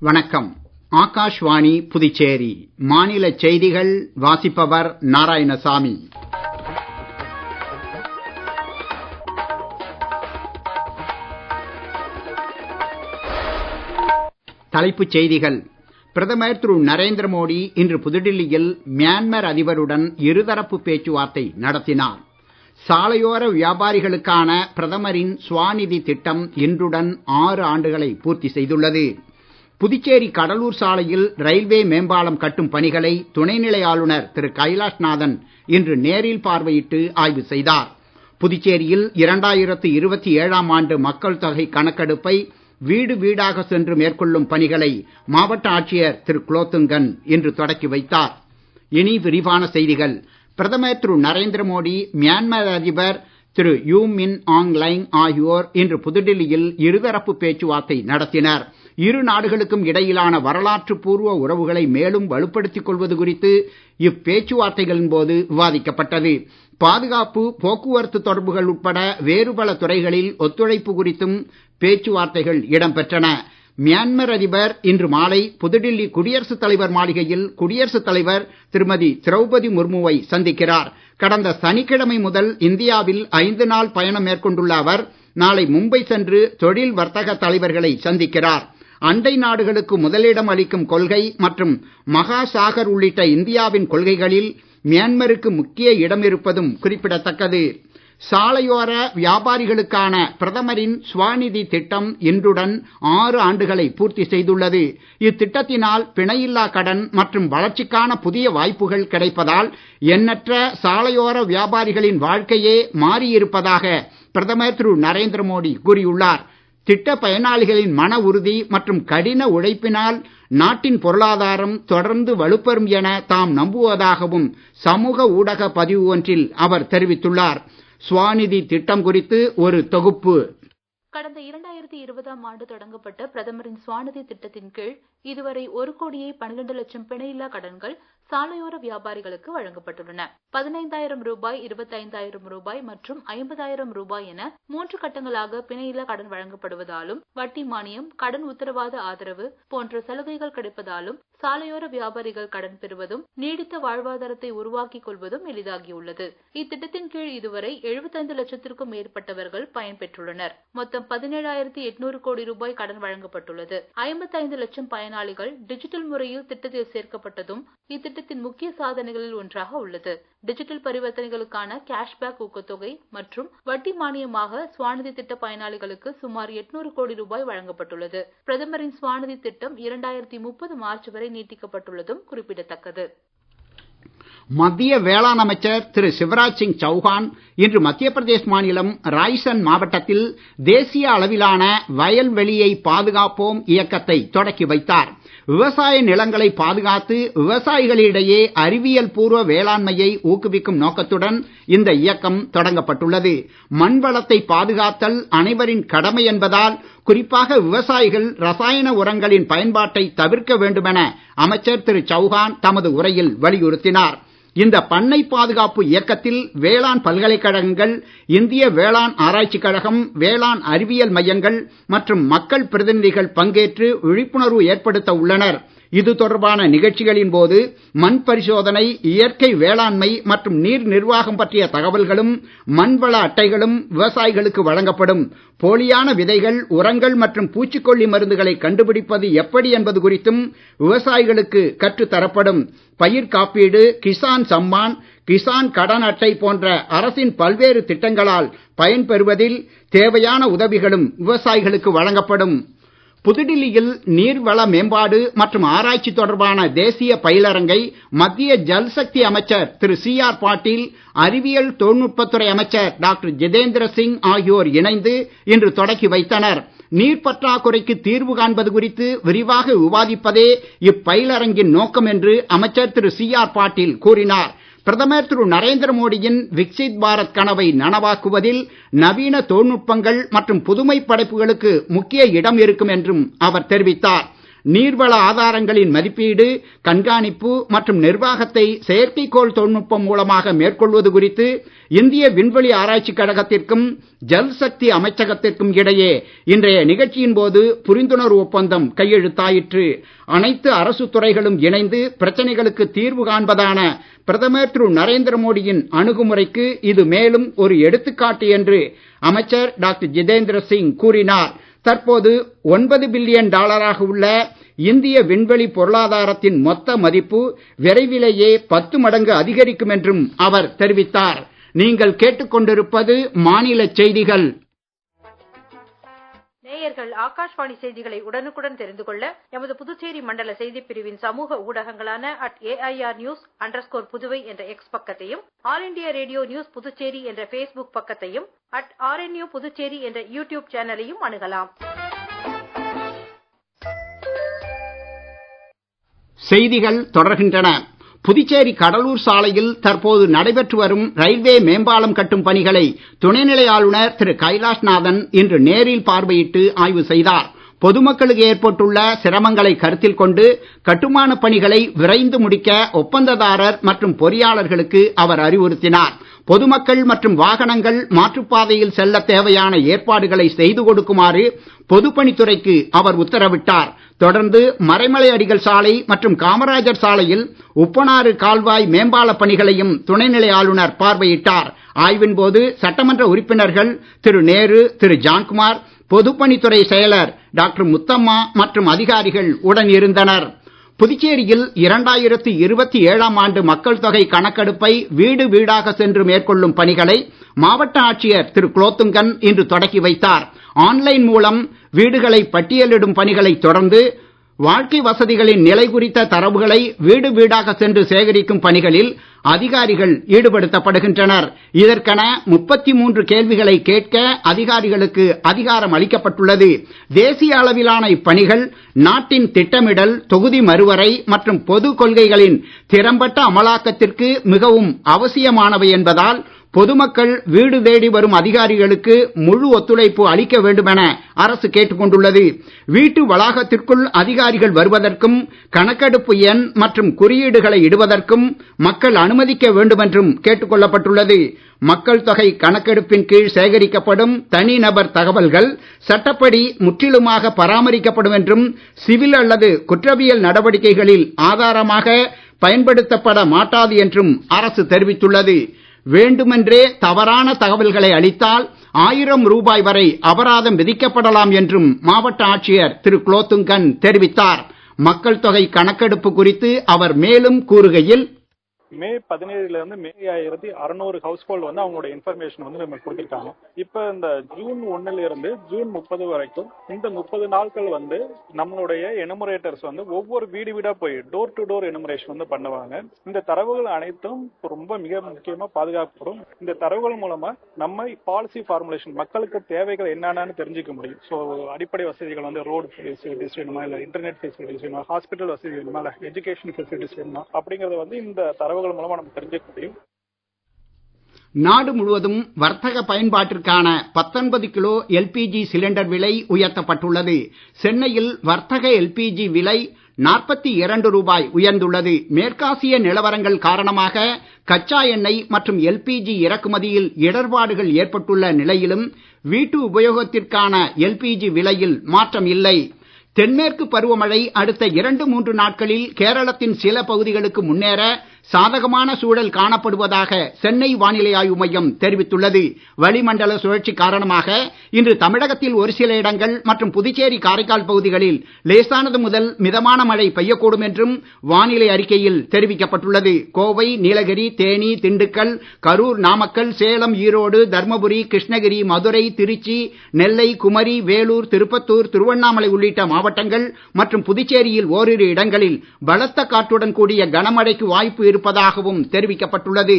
வணக்கம். ஆகாஷ்வாணி புதுச்சேரி மாநில செய்திகள் வாசிப்பவர் நாராயணசாமி. தலைப்புச் செய்திகள். பிரதமர் திரு நரேந்திர மோடி இன்று புதுடில்லியில் மியான்மர் அதிபருடன் இருதரப்பு பேச்சுவார்த்தை நடத்தினார். சாலையோர வியாபாரிகளுக்கான பிரதமரின் ஸ்வாநிதி திட்டம் இன்றுடன் 6 ஆண்டுகளை பூர்த்தி செய்துள்ளது. புதுச்சேரி கடலூர் சாலையில் ரயில்வே மேம்பாலம் கட்டும் பணிகளை துணைநிலை ஆளுநர் திரு கைலாஷ்நாதன் இன்று நேரில் பார்வையிட்டு ஆய்வு செய்தார். புதுச்சேரியில் 2027ஆம் ஆண்டு மக்கள் தொகை கணக்கெடுப்பை வீடு வீடாக சென்று மேற்கொள்ளும் பணிகளை மாவட்ட ஆட்சியர் திரு குலோத்துங்கன் இன்று தொடக்கி வைத்தார். இனி விரிவான செய்திகள். பிரதமர் திரு நரேந்திர மோடி மியான்மர் அதிபர் திரு யூ மின் ஆங் லைங் ஆகியோர் இன்று புதுடில்லியில் இருதரப்பு பேச்சுவார்த்தை நடத்தினர். இரு நாடுகளுக்கும் இடையிலான வரலாற்று பூர்வ உறவுகளை மேலும் வலுப்படுத்திக் கொள்வது குறித்து இப்பேச்சுவார்த்தைகளின் போது விவாதிக்கப்பட்டது. பாதுகாப்பு, போக்குவரத்து தொடர்புகள் உட்பட வேறு பல துறைகளில் ஒத்துழைப்பு குறித்தும் பேச்சுவார்த்தைகள் இடம்பெற்றன. மியான்மர் அதிபர் இன்று மாலை புதுடில்லி குடியரசுத் தலைவர் மாளிகையில் குடியரசுத் தலைவர் திருமதி திரௌபதி முர்முவை சந்திக்கிறார். கடந்த சனிக்கிழமை முதல் இந்தியாவில் 5 நாள் பயணம் மேற்கொண்டுள்ள அவர் நாளை மும்பை சென்று தொழில் வர்த்தக தலைவர்களை சந்திக்கிறார். அண்டை நாடுகளுக்கு முதலிடம் அளிக்கும் கொள்கை மற்றும் மகாசாகர் உள்ளிட்ட இந்தியாவின் கொள்கைகளில் மியான்மருக்கு முக்கிய இடம் இருப்பதும் குறிப்பிடத்தக்கது. சாலையோர வியாபாரிகளுக்கான பிரதமரின் ஸ்வாநிதி திட்டம் இன்றுடன் 6 ஆண்டுகளை பூர்த்தி செய்துள்ளது. இத்திட்டத்தினால் பிணையில்லா கடன் மற்றும் வளர்ச்சிக்கான புதிய வாய்ப்புகள் கிடைப்பதால் எண்ணற்ற சாலையோர வியாபாரிகளின் வாழ்க்கையே மாறியிருப்பதாக பிரதமர் திரு நரேந்திர மோடி கூறியுள்ளார். திட்ட பயனாளிகளின் மன உறுதி மற்றும் கடின உழைப்பினால் நாட்டின் பொருளாதாரம் தொடர்ந்து வலுப்பெறும் என தாம் நம்புவதாகவும் சமூக ஊடக பதிவு ஒன்றில் அவர் தெரிவித்துள்ளார். ஸ்வாநிதி திட்டம் குறித்து ஒரு தொகுப்பு. கடந்த 2020ஆம் ஆண்டு தொடங்கப்பட்ட பிரதமரின் ஸ்வாநிதி திட்டத்தின் கீழ் இதுவரை 1,12,00,000 பிணையில்லா கடன்கள் சாலையோர வியாபாரிகளுக்கு வழங்கப்பட்டுள்ளன. 15,000 ரூபாய், 25,000 ரூபாய் மற்றும் 50,000 ரூபாய் என 3 கட்டங்களாக பிணையில்லா கடன் வழங்கப்படுவதாலும் வட்டி மானியம், கடன் உத்தரவாத ஆதரவு போன்ற சலுகைகள் கிடைப்பதாலும் சாலையோர வியாபாரிகள் கடன் பெறுவதும் நீடித்த வாழ்வாதாரத்தை உருவாக்கிக் கொள்வதும் எளிதாகியுள்ளது. இத்திட்டத்தின் கீழ் இதுவரை 75 லட்சத்திற்கும் மேற்பட்டவர்கள் பயன்பெற்றுள்ளனர். மொத்தம் 17,800 கோடி ரூபாய் கடன் வழங்கப்பட்டுள்ளது. 55 லட்சம் பயனாளிகள் டிஜிட்டல் முறையில் திட்டத்தில் சேர்க்கப்பட்டதும் இத்திட்டத்தின் முக்கிய சாதனைகளில் ஒன்றாக உள்ளது. டிஜிட்டல் பரிவர்த்தனைகளுக்கான கேஷ்பேக் ஊக்கத்தொகை மற்றும் வட்டி மானியமாக ஸ்வாநிதி திட்ட பயனாளிகளுக்கு சுமார் 800 கோடி ரூபாய் வழங்கப்பட்டுள்ளது. பிரதமரின் ஸ்வாநிதி திட்டம் 2030 மார்ச் வரை நீட்டிக்கப்பட்டுள்ளதும் குறிப்பிடத்தக்கது. மத்திய வேளாண் அமைச்சர் திரு சிவராஜ் சிங் சௌஹான் இன்று மத்திய பிரதேச மாநிலம் ராய்சன் மாவட்டத்தில் தேசிய அளவிலான வயல்வெளியை பாதுகாப்போம் இயக்கத்தை தொடக்கி வைத்தார். விவசாய நிலங்களை பாதுகாத்து விவசாயிகளிடையே அறிவியல் பூர்வ வேளாண்மையை ஊக்குவிக்கும் நோக்கத்துடன் இந்த இயக்கம் தொடங்கப்பட்டுள்ளது. மண் வளத்தை பாதுகாத்தல் அனைவரின் கடமை என்பதால் குறிப்பாக விவசாயிகள் ரசாயன உரங்களின் பயன்பாட்டை தவிர்க்க வேண்டுமென அமைச்சர் திரு சௌஹான் தமது உரையில் வலியுறுத்தினார். இந்த பண்ணை பாதுகாப்பு இயக்கத்தில் வேளாண் பல்கலைக்கழகங்கள், இந்திய வேளாண் ஆராய்ச்சி கழகம், வேளாண் அறிவியல் மையங்கள் மற்றும் மக்கள் பிரதிநிதிகள் பங்கேற்று விழிப்புணர்வு ஏற்படுத்த உள்ளனர். இது தொடர்பான நிகழ்ச்சிகளின் போது மண் பரிசோதனை, இயற்கை வேளாண்மை மற்றும் நீர் நிர்வாகம் பற்றிய தகவல்களும் மண்வள அட்டைகளும் விவசாயிகளுக்கு வழங்கப்படும். போலியான விதைகள், உரங்கள் மற்றும் பூச்சிக்கொல்லி மருந்துகளை கண்டுபிடிப்பது எப்படி என்பது குறித்தும் விவசாயிகளுக்கு கற்றுத் தரப்படும். பயிர் காப்பீடு, கிசான் சம்மான், கிசான் கடன் அட்டை போன்ற அரசின் பல்வேறு திட்டங்களால் பயன்பெறுவதில் தேவையான உதவிகளும் விவசாயிகளுக்கு வழங்கப்படும். புதுடில்லியில் நீர்வள மேம்பாடு மற்றும் ஆராய்ச்சி தொடர்பான தேசிய பயிலரங்கை மத்திய ஜல்சக்தி அமைச்சர் திரு CR பாட்டீல், அறிவியல் தொழில்நுட்பத்துறை அமைச்சர் டாக்டர் ஜிதேந்திர சிங் ஆகியோர் இணைந்து இன்று தொடக்கி வைத்தனர். நீர் பற்றாக்குறைக்கு தீர்வு காண்பது குறித்து விரிவாக விவாதிப்பதே இப்பயிலரங்கின் நோக்கம் என்று அமைச்சர் திரு CR பாட்டீல் கூறினார். பிரதமர் திரு நரேந்திர மோடியின் விக்சித் பாரத் கனவை நனவாக்குவதில் நவீன தொழில்நுட்பங்கள் மற்றும் புதுமை படைப்புகளுக்கு முக்கிய இடம் இருக்கும் என்றும் அவர் தெரிவித்தார். நீர்வள ஆதாரங்களின் மதிப்பீடு, கண்காணிப்பு மற்றும் நிர்வாகத்தை செயற்கைக்கோள் தொழில்நுட்பம் மூலமாக மேற்கொள்வது குறித்து இந்திய விண்வெளி ஆராய்ச்சிக் கழகத்திற்கும் ஜல் சக்தி அமைச்சகத்திற்கும் இடையே இன்றைய நிகழ்ச்சியின் போது புரிந்துணர்வு ஒப்பந்தம் கையெழுத்தாயிற்று. அனைத்து அரசு துறைகளும் இணைந்து பிரச்சனைகளுக்கு தீர்வு காண்பதான பிரதமர் திரு நரேந்திர மோடியின் அணுகுமுறைக்கு இது மேலும் ஒரு எடுத்துக்காட்டு என்று அமைச்சர் டாக்டர் ஜிதேந்திர சிங் கூறினார். தற்போது $9 பில்லியன் உள்ள இந்திய விண்வெளி பொருளாதாரத்தின் மொத்த மதிப்பு விரைவிலேயே 10 மடங்கு அதிகரிக்கும் என்றும் அவர் தெரிவித்தார். நீங்கள் கேட்டுக்கொண்டிருப்பது மாநில செய்திகள். நேயர்கள் ஆகாஷ்வாணி செய்திகளை உடனுக்குடன் தெரிந்து கொள்ள எமது புதுச்சேரி மண்டல செய்திப் பிரிவின் சமூக ஊடகங்களான @AIRnews_புதுவை என்ற எக்ஸ் பக்கத்தையும், all India radio news Puducherry என்ற Facebook பக்கத்தையும், @RNU புதுச்சேரி என்ற யூடியூப் சேனலையும் அணுகலாம். செய்திகள் தொடர்கின்றன. புதுச்சேரி கடலூர் சாலையில் தற்போது நடைபெற்று வரும் ரயில்வே மேம்பாலம் கட்டும் பணிகளை துணைநிலை ஆளுநர் திரு கைலாஷ்நாதன் இன்று நேரில் பார்வையிட்டு ஆய்வு செய்தார். பொதுமக்களுக்கு ஏற்பட்டுள்ள சிரமங்களை கருத்தில் கொண்டு கட்டுமான பணிகளை விரைந்து முடிக்க ஒப்பந்ததாரர் மற்றும் பொறியாளர்களுக்கு அவர் அறிவுறுத்தினார். பொதுமக்கள் மற்றும் வாகனங்கள் மாற்றுப்பாதையில் செல்ல தேவையான ஏற்பாடுகளை செய்து கொடுக்குமாறு பொதுப்பணித்துறைக்கு அவர் உத்தரவிட்டார். தொடர்ந்து மறைமலை அடிகள் சாலை மற்றும் காமராஜர் சாலையில் உப்பனாறு கால்வாய் மேம்பால பணிகளையும் துணைநிலை ஆளுநர் பார்வையிட்டார். ஆய்வின் போது சட்டமன்ற உறுப்பினர்கள் திரு நேரு, திரு ஜான்குமார், பொதுப்பணித்துறை செயலர் டாக்டர் முத்தம்மா மற்றும் அதிகாரிகள் உடன் இருந்தனர். புதுச்சேரியில் 2027 ஆண்டு மக்கள் தொகை கணக்கெடுப்பை வீடு வீடாக சென்று மேற்கொள்ளும் பணிகளை மாவட்ட ஆட்சியர் திரு குலோத்துங்கன் இன்று தொடக்கி வைத்தார். ஆன்லைன் மூலம் வீடுகளை பட்டியலிடும் பணிகளை தொடர்ந்து வாழ்க்கை வசதிகளின் நிலை குறித்த தரவுகளை வீடு வீடாக சென்று சேகரிக்கும் பணிகளில் அதிகாரிகள் ஈடுபடுத்தப்படுகின்றனர். இதற்கென 33 கேள்விகளை கேட்க அதிகாரிகளுக்கு அதிகாரம் அளிக்கப்பட்டுள்ளது. தேசிய அளவிலான இப்பணிகள் நாட்டின் திட்டமிடல், தொகுதி மறுவரை மற்றும் பொது கொள்கைகளின் திறம்பட்ட அமலாக்கத்திற்கு மிகவும் அவசியமானவை என்பதால் பொதுமக்கள் வீடு தேடி வரும் அதிகாரிகளுக்கு முழு ஒத்துழைப்பு அளிக்க வேண்டுமென அரசு கேட்டுக் கொண்டுள்ளது. வீட்டு வளாகத்திற்குள் அதிகாரிகள் வருவதற்கும் கணக்கெடுப்பு எண் மற்றும் குறியீடுகளை இடுவதற்கும் மக்கள் அனுமதிக்க வேண்டுமென்றும் கேட்டுக் கொள்ளப்பட்டுள்ளது. மக்கள் தொகை கணக்கெடுப்பின் கீழ் சேகரிக்கப்படும் தனிநபர் தகவல்கள் சட்டப்படி முற்றிலுமாக பராமரிக்கப்படும் என்றும் சிவில் அல்லது குற்றவியல் நடவடிக்கைகளில் ஆதாரமாக பயன்படுத்தப்பட மாட்டாது என்றும் அரசு தெரிவித்துள்ளது. வேண்டுமென்றே தவறான தகவல்களை அளித்தால் ₹1000 வரை அபராதம் விதிக்கப்படலாம் என்றும் மாவட்ட ஆட்சியர் திரு குலோத்துங்கன் தெரிவித்தார். மக்கள் தொகை கணக்கெடுப்பு குறித்து அவர் மேலும் கூறுகையில், மே 17 இருந்து மே 600 ஹவுஸ் ஹோல்டு வந்து அவங்களோட இன்ஃபர்மேஷன் வந்து நம்ம கொடுத்திருக்காங்க. இப்ப இந்த ஜூன் 1 இருந்து ஜூன் 30 வரைக்கும் இந்த 30 நாட்கள் வந்து நம்மளுடைய எனுமரேட்டர்ஸ் வந்து ஒவ்வொரு வீடு வீடா போய் டோர் டு டோர் எனுமரேஷன் வந்து பண்ணுவாங்க. இந்த தரவுகள் அனைத்தும் ரொம்ப மிக முக்கியமா பாதுகாக்கப்படும். இந்த தரவுகள் மூலமா நம்ம பாலிசி ஃபார்முலேஷன் மக்களுக்கு தேவைகள் என்னன்னு தெரிஞ்சுக்க முடியும். ஸோ அடிப்படை வசதிகள் வந்து ரோடு ஃபெசிலிட்டிஸ் வேணுமா, இல்ல இன்டர்நெட் ஃபெசிலிட்டிஸ் வேணுமா, ஹாஸ்பிட்டல் வசதி வேணுமா, இல்ல எஜுகேஷன் ஃபெசிலிட்டிஸ் வேணுமா அப்படிங்கறது வந்து இந்த தரவுகள் மூலமா நம்ம தெரிஞ்சுக்க முடியும். நாடு முழுவதும் வர்த்தக பயன்பாட்டிற்கான 19 கிலோ எல்பிஜி சிலிண்டர் விலை உயர்த்தப்பட்டுள்ளது. சென்னையில் வர்த்தக எல்பிஜி விலை ₹42 உயர்ந்துள்ளது. மேற்காசிய நிலவரங்கள் காரணமாக கச்சா எண்ணெய் மற்றும் எல்பிஜி இறக்குமதியில் இடர்பாடுகள் ஏற்பட்டுள்ள நிலையிலும் வீட்டு உபயோகத்திற்கான எல்பிஜி விலையில் மாற்றம் இல்லை. தென்மேற்கு பருவமழை அடுத்த 2-3 நாட்களில் கேரளத்தின் சில பகுதிகளுக்கு முன்னேற சாதகமான சூழல் காணப்படுவதாக சென்னை வானிலை ஆய்வு மையம் தெரிவித்துள்ளது. வளிமண்டல சுழற்சி காரணமாக இன்று தமிழகத்தில் ஒரு சில இடங்கள் மற்றும் புதுச்சேரி, காரைக்கால் பகுதிகளில் லேசானது முதல் மிதமான மழை பெய்யக்கூடும் என்றும் வானிலை அறிக்கையில் தெரிவிக்கப்பட்டுள்ளது. கோவை, நீலகிரி, தேனி, திண்டுக்கல், கரூர், நாமக்கல், சேலம், ஈரோடு, தர்மபுரி, கிருஷ்ணகிரி, மதுரை, திருச்சி, நெல்லை, குமரி, வேலூர், திருப்பத்தூர், திருவண்ணாமலை உள்ளிட்ட மாவட்டங்கள் மற்றும் புதுச்சேரியில் ஓரிரு இடங்களில் பலத்த காற்றுடன் கூடிய கனமழைக்கு வாய்ப்பு இருப்பதாகவும் தெரிவிக்கப்பட்டுள்ளது.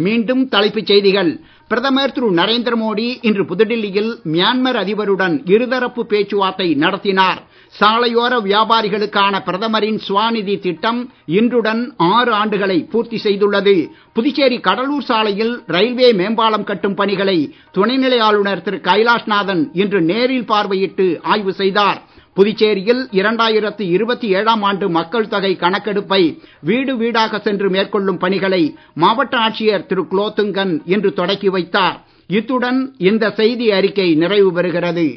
மீண்டும் தலைப்புச் செய்திகள். பிரதமர் திரு நரேந்திர மோடி இன்று புதுடில்லியில் மியான்மர் அதிபருடன் இருதரப்பு பேச்சுவார்த்தை நடத்தினார். சாலையோர வியாபாரிகளுக்கான பிரதமரின் ஸ்வாநிதி திட்டம் இன்றுடன் 6 ஆண்டுகளை பூர்த்தி செய்துள்ளது. புதுச்சேரி கடலூர் சாலையில் ரயில்வே மேம்பாலம் கட்டும் பணிகளை துணைநிலை ஆளுநர் திரு கைலாஷ்நாதன் இன்று நேரில் பார்வையிட்டு ஆய்வு செய்தார். புதுச்சேரியில் 2027 ஆண்டு மக்கள் தொகை கணக்கெடுப்பை வீடு வீடாக சென்று மேற்கொள்ளும் பணிகளை மாவட்ட ஆட்சியர் திரு குலோத்துங்கன் இன்று தொடக்கி வைத்தார். இத்துடன் இந்த செய்தி அறிக்கை நிறைவு பெறுகிறது.